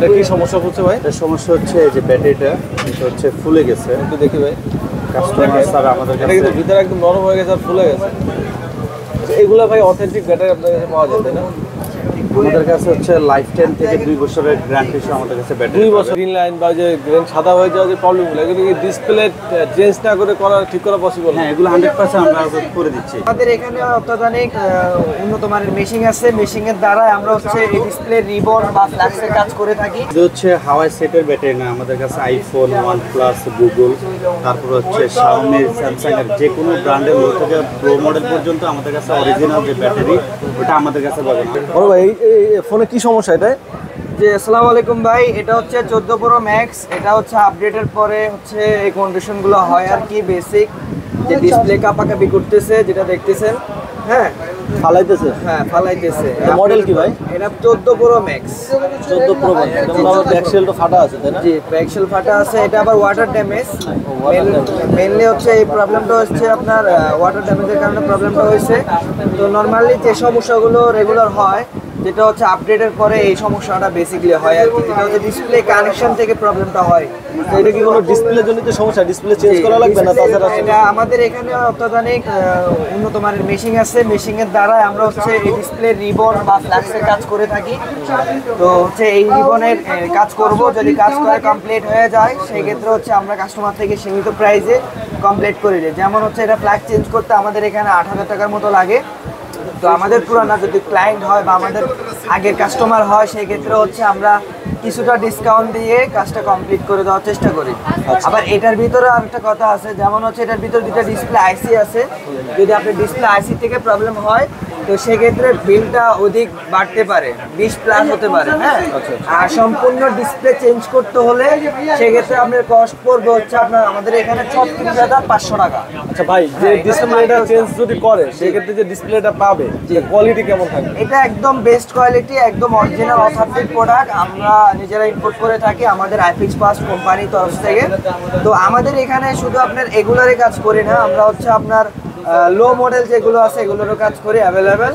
এটা কি সমস্যা হচ্ছে ভাই? এটা সমস্যা হচ্ছে যে ব্যাটারিটা এটা হচ্ছে ফুলে গেছে। একটু দেখি ভাই। কাস্টমার স্যার আমাদের এটা কাছে কিন্তু ভিতরে একদম নরম হয়ে গেছে আর ফুলে গেছে। এগুলা ভাই অথেন্টিক ব্যাটারি আপনার কাছে পাওয়া যায় তাই না? আমাদের কাছে হচ্ছে লাইফ টাইম থেকে 2 বছরের গ্যারান্টি সহ আমাদের কাছে ব্যাটারি 2 বছর গ্রিন লাইন বা যে গ্রেন সাদা হয়ে যাওয়ার যে প্রবলেমগুলো এগুলো কি ডিসপ্লে চেঞ্জ না করে ঠিক করা পসিবল? হ্যাঁ, এগুলো 100% আমরা করে দিচ্ছি। আমাদের এখানে অত্যাধুনিক উন্নত মানের মেশিন আছে। মেশিনের দ্বারা আমরা হচ্ছে এই ডিসপ্লে রিবন বা ফ্ল্যাক্সের কাজ করে থাকি। এটা হচ্ছে হাওয়াই সেটের ব্যাটারি না, আমাদের কাছে আইফোন, OnePlus, গুগল, তারপর হচ্ছে Xiaomi, Samsung এর যে কোনো ব্র্যান্ডের লো থেকে প্রো মডেল পর্যন্ত আমাদের কাছে অরিজিনাল যে ব্যাটারি ওটা আমাদের কাছে পাবেন। বড় ভাই এই ফোনে কি সমস্যা এটা? যে আসসালামু আলাইকুম ভাই, এটা হচ্ছে 14 Pro Max। এটা হচ্ছে আপডেটের পরে হচ্ছে এই কন্ডিশনগুলো হয় আর কি। বেসিক যে ডিসপ্লে কাপাকাপি করতেছে যেটা দেখতেছেন, হ্যাঁ ফালাইতেছে? হ্যাঁ ফালাইতেছে। মডেল কি ভাই? এটা 14 Pro Max। 14 Pro Max। এটা ব্যাকশেল তো ফাটা আছে তাই না? জি, ব্যাকশেল ফাটা আছে। এটা আবার ওয়াটার ড্যামেজ। মেইনলি হচ্ছে এই প্রবলেমটা হচ্ছে আপনার ওয়াটার ড্যামেজের কারণে প্রবলেমটা হয়েছে। তো নরমালি যে সমস্যাগুলো রেগুলার হয় যেটা হচ্ছে আপডেটের পরে এই সমস্যাটা বেসিক্যালি হয় আর কি, যেটা হচ্ছে ডিসপ্লে কানেকশন থেকে প্রবলেমটা হয়। তো এটা কি কোনো ডিসপ্লে জনিত সমস্যা? ডিসপ্লে চেঞ্জ করা লাগবে না তাছাড়া? এটা আমাদের এখানে অত্যাধুনিক উন্নত মানের মেশিন আছে। মেশিনের দ্বারা আমরা হচ্ছে এই ডিসপ্লে রিবন বা ফ্ল্যাক্সের কাজ করে থাকি। তো হচ্ছে এই রিবনের কাজ করব, যদি কাজ করে কমপ্লিট হয়ে যায় সেই ক্ষেত্রে হচ্ছে আমরা কাস্টমার থেকে সীমিত প্রাইসে কমপ্লিট করে দিই। যেমন হচ্ছে এটা ফ্ল্যাক্স চেঞ্জ করতে আমাদের এখানে 8,000 টাকার মতো লাগে। তো আমাদের পুরানা যদি ক্লায়েন্ট হয় বা আমাদের আগের কাস্টমার হয় সেই ক্ষেত্রে হচ্ছে আমরা কিছুটা ডিসকাউন্ট দিয়ে কাজটা কমপ্লিট করে দেওয়ার চেষ্টা করি। আবার এটার ভিতরে আরেকটা কথা আছে, যেমন হচ্ছে এটার ভিতরে দুটো ডিসপ্লে আইসি আছে। যদি আপনার ডিসপ্লে আইসি থেকে প্রবলেম হয় তো সেক্ষেত্রে বিলটা অধিক বাড়তে পারে, 20+ হতে পারে। হ্যাঁ, আর সম্পূর্ণ ডিসপ্লে চেঞ্জ করতে হলে সেক্ষেত্রে আপনার কস্ট পড়বে হচ্ছে আপনার আমাদের এখানে 36,500 টাকা। আচ্ছা ভাই, যে ডিসপ্লেটা চেঞ্জ যদি করে সেক্ষেত্রে যে ডিসপ্লেটা পাবে কোয়ালিটি কেমন থাকবে? এটা একদম বেস্ট কোয়ালিটি, একদম অরিজিনাল অথেন্টিক প্রোডাক্ট। আমরা নিজেরা ইম্পোর্ট করে থাকি আমাদের আইফিক্স ফার্স্ট কোম্পানির তরফ থেকে। তো আমাদের এখানে শুধু আপনার এগুলারই কাজ করি না, আমরা হচ্ছে আপনার লো মডেল যেগুলো আছে এগুলোরও কাজ করি অ্যাভেলেবেল।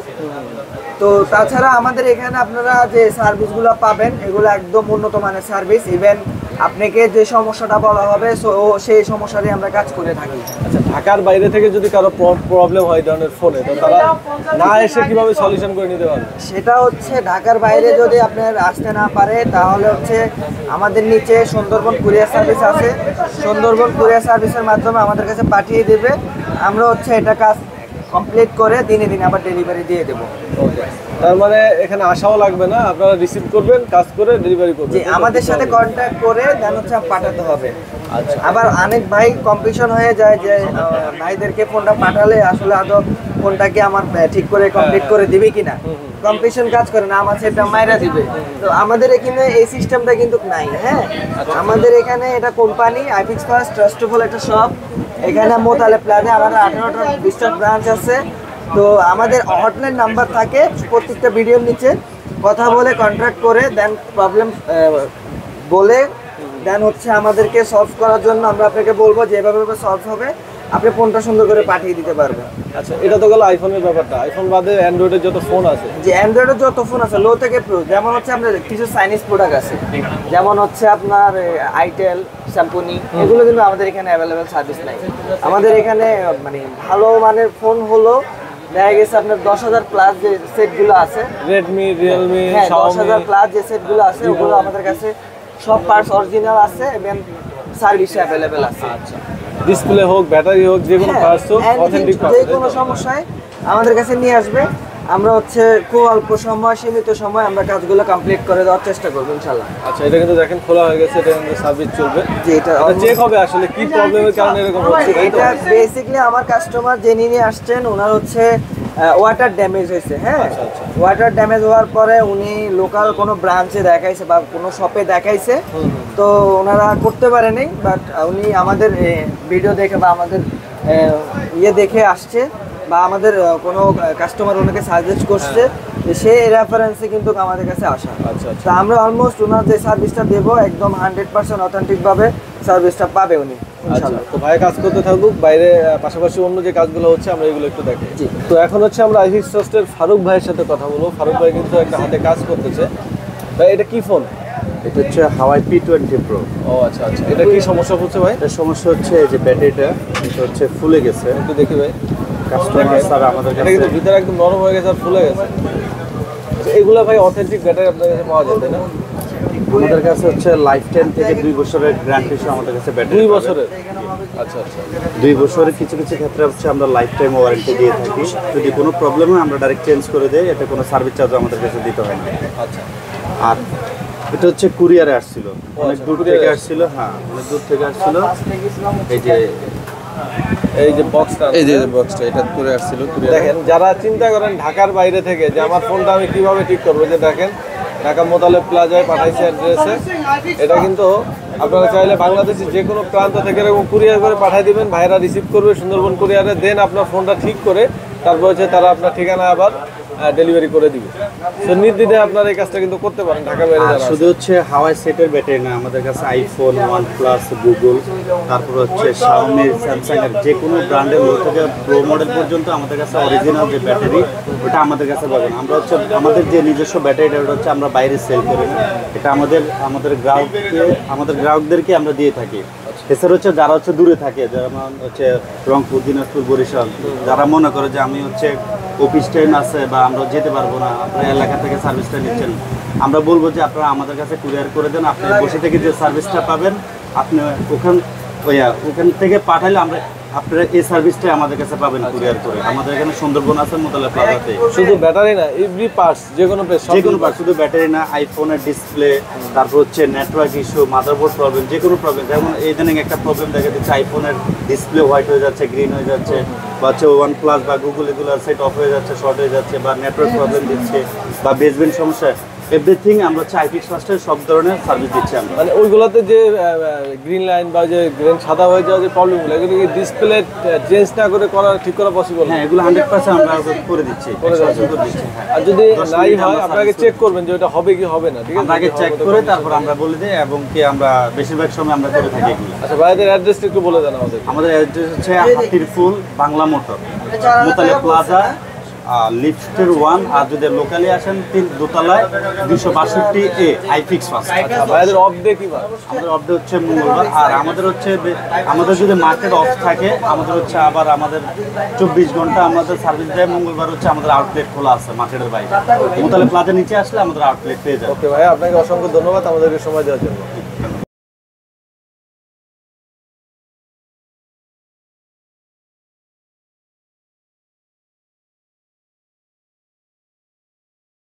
তো তাছাড়া আমাদের এখানে আপনারা যে সার্ভিসগুলো পাবেন এগুলো একদম উন্নত মানের সার্ভিস। ইভেন আপনাকে যে সমস্যাটা বলা হবে সেই সমস্যারই আমরা কাজ করে থাকি। আচ্ছা, ঢাকার বাইরে থেকে যদি কারো প্রবলেম হয় ধরনের ফোনে, তো তারা না এসে কিভাবে সলিউশন করে নিতে পারবে? সেটা হচ্ছে ঢাকার বাইরে যদি আপনার আসতে না পারে তাহলে হচ্ছে আমাদের নিচে সুন্দরবন কুরিয়ার সার্ভিস আছে। সুন্দরবন কুরিয়ার সার্ভিসের মাধ্যমে আমাদের কাছে পাঠিয়ে দেবে। আমরা হচ্ছে এটা কাজ কমপ্লিট করে দিনে দিনে আবার ডেলিভারি দিয়ে দেবো। ওকে, তার মানে এখানে আসাও লাগবে না, আপনারা রিসিভ করবেন, কাজ করে ডেলিভারি করবেন। জি, আমাদের সাথে কন্ট্যাক্ট করে দেন হচ্ছে পাঠাতে হবে। আচ্ছা, আবার অনেক ভাই কম্পিটিশন হয়ে যায় যে ভাইদেরকে ফোনটা পাঠালে আসলে আদৌ ফোনটাকে আমার ঠিক করে কমপ্লিট করে দিবে কিনা। কম্পিটিশন কাজ করে না, আমার সেটা মাইরা দিবে। তো আমাদের এখানে এই সিস্টেমটা কিন্তু নাই। হ্যাঁ, আমাদের এখানে এটা কোম্পানি আইফিক্স ফার্স্ট ট্রাস্টেবল একটা শপ। এখানে মোতালে প্লাজা আমাদের 18টা 20টা ব্রাঞ্চ আছে। তো আমাদের হটলাইন নাম্বার থাকে প্রত্যেকটা ভিডিওর নিচে, কথা বলে কন্ট্যাক্ট করে দেন প্রবলেম বলে দেন হচ্ছে আমাদেরকে সলভ করার জন্য আমরা আপনাকে বলবো যে এভাবে সলভ হবে, আপনি ফোনটা সুন্দর করে পাঠিয়ে দিতে পারবেন। আচ্ছা, এটা তো গেল আইফোনের ব্যাপারটা। আইফোন বাদে অ্যান্ড্রয়েডের যত ফোন আছে, যে অ্যান্ড্রয়েডের যত ফোন আছে লো থেকে প্রো, যেমন হচ্ছে আপনার কিছু চাইনিজ প্রোডাক্ট আছে, যেমন হচ্ছে আপনার আইটেল, স্যামসুনি, এগুলো কিন্তু আমাদের এখানে অ্যাভেলেবেল সার্ভিস নাই। আমাদের এখানে মানে ভালো মানের ফোন হলো দেখা গেছে আপনার 10,000+ যে সেটগুলো আছে, রেডমি, রিয়েলমি, হ্যাঁ, শাওমি, 10,000+ যে সেটগুলো আছে ওগুলো আমাদের কাছে সব পার্টস অরিজিনাল আছে এবং সার্ভিস অ্যাভেলেবেল আছে। আচ্ছা, ডিসপ্লে হোক, ব্যাটারি হোক, যে কোনো পার্টস হোক অথেন্টিক পাবে। যে কোনো সমস্যায় আমাদের কাছে নিয়ে আসবে, আমরা হচ্ছে খুব অল্প সময়, সীমিত সময় আমরা কাজগুলো কমপ্লিট করে দেওয়ার চেষ্টা করবো ইনশাআল্লাহ। আচ্ছা, এটা কিন্তু দেখেন খোলা হয়ে গেছে, এটা কিন্তু সার্ভিস চলবে। যে এটা চেক হবে আসলে কি প্রবলেমের কারণে এরকম হচ্ছে। এটা বেসিক্যালি আমার কাস্টমার যে নিয়ে আসছেন ওনার হচ্ছে ওয়াটার ড্যামেজ হয়েছে। হ্যাঁ, ওয়াটার ড্যামেজ হওয়ার পরে উনি লোকাল কোনো ব্রাঞ্চে দেখাইছে বা কোনো শপে দেখাইছে, তো ওনারা করতে পারেনি। বাট উনি আমাদের ভিডিও দেখে বা আমাদের ইয়ে দেখে আসছে বা আমাদের কোনো কাস্টমার ওনাকে সাজেস্ট করছে, সে রেফারেন্সে কিন্তু আমাদের কাছে আসা। আচ্ছা, তো আমরা অলমোস্ট ওনার যে সার্ভিসটা দেবো একদম 100% অথেন্টিকভাবে সার্ভিসটা পাবে উনি ইনশাআল্লাহ। তো ভাই কাজ করতে থাকুক, বাইরে পাশাপাশি অন্য যে কাজগুলো হচ্ছে আমরা এগুলো একটু দেখি। জি। তো এখন হচ্ছে আমরা আইফিক্স ফার্স্টের ফারুক ভাইয়ের সাথে কথা বলবো। ফারুক ভাই কিন্তু একটা হাতে কাজ করতেছে। ভাই এটা কি ফোন? এটা হচ্ছে হাওয়াই P20 Pro। ও আচ্ছা আচ্ছা, এটা কি সমস্যা হচ্ছে ভাই? এটা সমস্যা হচ্ছে এই যে ব্যাটারিটা এটা হচ্ছে ফুলে গেছে। একটু দেখি ভাই। কাস্টমার স্যার আমাদের এটা কাছে কিন্তু ভিতরে একদম নরম হয়ে গেছে আর ফুলে গেছে। আচ্ছা, এগুলা ভাই অথেন্টিক ব্যাটারি আপনার কাছে পাওয়া যায় তাই না? আমাদের কাছে হচ্ছে লাইফ টাইম থেকে 2 বছরের গ্যারান্টি সহ আমাদের কাছে ব্যাটারি 2 বছরের? আচ্ছা আচ্ছা 2 বছরের কিছু কিছু ক্ষেত্রে হচ্ছে আমরা লাইফ টাইম ওয়ারেন্টি দিয়ে থাকি। যদি কোনো প্রবলেম হয় আমরা ডাইরেক্ট চেঞ্জ করে দেই, এতে কোনো সার্ভিস চার্জ আমাদের কাছে দিতে হয় না। আচ্ছা। আর এটা হচ্ছে কুরিয়ারে আসছিল, অনেক দূর কুরিয়ারে থেকে আসছিল। হ্যাঁ, অনেক দূর থেকে আসছিল। এই যে বক্সটা, এই যে বক্সটা এটা করে আসছিল কুরিয়ারে। দেখেন যারা চিন্তা করেন ঢাকার বাইরে থেকে যে আমার ফোনটা আমি কিভাবে ঠিক করবো, যে দেখেন ঢাকা মোতালেব প্লাজায় পাঠাইছে অ্যাড্রেসে। এটা কিন্তু আপনারা চাইলে বাংলাদেশের যে কোনো প্রান্ত থেকে এরকম কুরিয়ার করে পাঠিয়ে দিবেন, ভাইরা রিসিভ করবে সুন্দরবন কুরিয়ারে, দেন আপনার ফোনটা ঠিক করে তারপর হচ্ছে তারা আপনার ঠিকানা আবার ডেলিভারি করে দিবে। তো নির্দ্বিধায় আপনারা এই কাজটা কিন্তু করতে পারেন ঢাকার বাইরে আর যারা শুধু হচ্ছে হাওয়াই সেটের ব্যাটারি না, আমাদের কাছে আইফোন, OnePlus, গুগল, তারপর হচ্ছে শাওমি, স্যামসাং এর যে কোনো ব্র্যান্ডের লো থেকে প্রো মডেল পর্যন্ত আমাদের কাছে অরিজিনাল যে ব্যাটারি ওটা আমাদের কাছে পাবেন। আমরা হচ্ছে আমাদের যে নিজস্ব ব্যাটারিটা ওটা হচ্ছে আমরা বাইরে সেল করি না, এটা আমাদের গ্রাহকদেরকে আমরা দিয়ে থাকি। এছাড়া হচ্ছে যারা হচ্ছে দূরে থাকে, যেমন হচ্ছে রংপুর, দিনাজপুর, বরিশাল, যারা মনে করে যে আমি হচ্ছে অফিস টাইম আছে বা আমরা যেতে পারবো না, আপনার এলাকা থেকে সার্ভিসটা নিচ্ছেন, আমরা বলবো যে আপনারা আমাদের কাছে কুরিয়ার করে দেন। আপনি বসে থেকে যে সার্ভিসটা পাবেন, আপনি ওখান থেকে পাঠাইলে আমরা আপনারা এই সার্ভিসটাই আমাদের কাছে পাবেন কুরিয়ার করে। আমাদের এখানে সুন্দরবন আছে মোতালেব প্লাজাতে। শুধু ব্যাটারি না, এভরি পার্টস, যে কোনো যে কোনো পার্ট, শুধু ব্যাটারি না, আইফোনের ডিসপ্লে, তারপর হচ্ছে নেটওয়ার্ক ইস্যু, মাদারবোর্ড প্রবলেম, যে কোনো প্রবলেম। যেমন ইদানিং একটা প্রবলেম দেখা দিচ্ছে, আইফোনের ডিসপ্লে হোয়াইট হয়ে যাচ্ছে, গ্রিন হয়ে যাচ্ছে, বা হচ্ছে OnePlus বা গুগল এগুলো সেট অফ হয়ে যাচ্ছে, শর্ট হয়ে যাচ্ছে, বা নেটওয়ার্ক প্রবলেম দিচ্ছে, বা বেসমেন্ট সমস্যা, এভরিথিং আমরা হচ্ছে আইফিক্স ফার্স্টের সব ধরনের সার্ভিস দিচ্ছি আমরা। মানে ওইগুলোতে যে গ্রিন লাইন বা যে গ্রিন সাদা হয়ে যাওয়া যে প্রবলেমগুলো, এগুলো কি ডিসপ্লে চেঞ্জ না করে ঠিক করা পসিবল? হ্যাঁ, এগুলো 100% আমরা করে দিচ্ছি, করে দিচ্ছি। হ্যাঁ। আর যদি নাই হয় আপনাকে চেক করবেন যে ওটা হবে কি হবে না, ঠিক আছে? আমরা আগে চেক করে তারপর আমরা বলে দিই, এবং কি আমরা বেশিরভাগ সময় আমরা করে থাকি এগুলো। আচ্ছা, ভাইদের অ্যাড্রেসটা একটু বলে দেন আমাদের। আমাদের অ্যাড্রেস হচ্ছে হাতির ফুল বাংলা মোটর, মোতালেব প্লাজা, লিফটের 1। আর যদি লোকালি আসেন 3 দোতলায় 262A আইফিক্স ফার্স্ট। আচ্ছা, ভাইদের অফ ডে কি বার? আমাদের অফ ডে হচ্ছে মঙ্গলবার। আর আমাদের হচ্ছে আমাদের যদি মার্কেট অফ থাকে, আমাদের হচ্ছে আবার আমাদের 24 ঘন্টা আমাদের সার্ভিস দেয়। মঙ্গলবার হচ্ছে আমাদের আউটলেট খোলা আছে মার্কেটের বাইরে, মোতালেব প্লাজা নিচে আসলে আমাদের আউটলেট পেয়ে যাবে। ওকে ভাই, আপনাকে অসংখ্য ধন্যবাদ আমাদেরকে সময় দেওয়ার জন্য।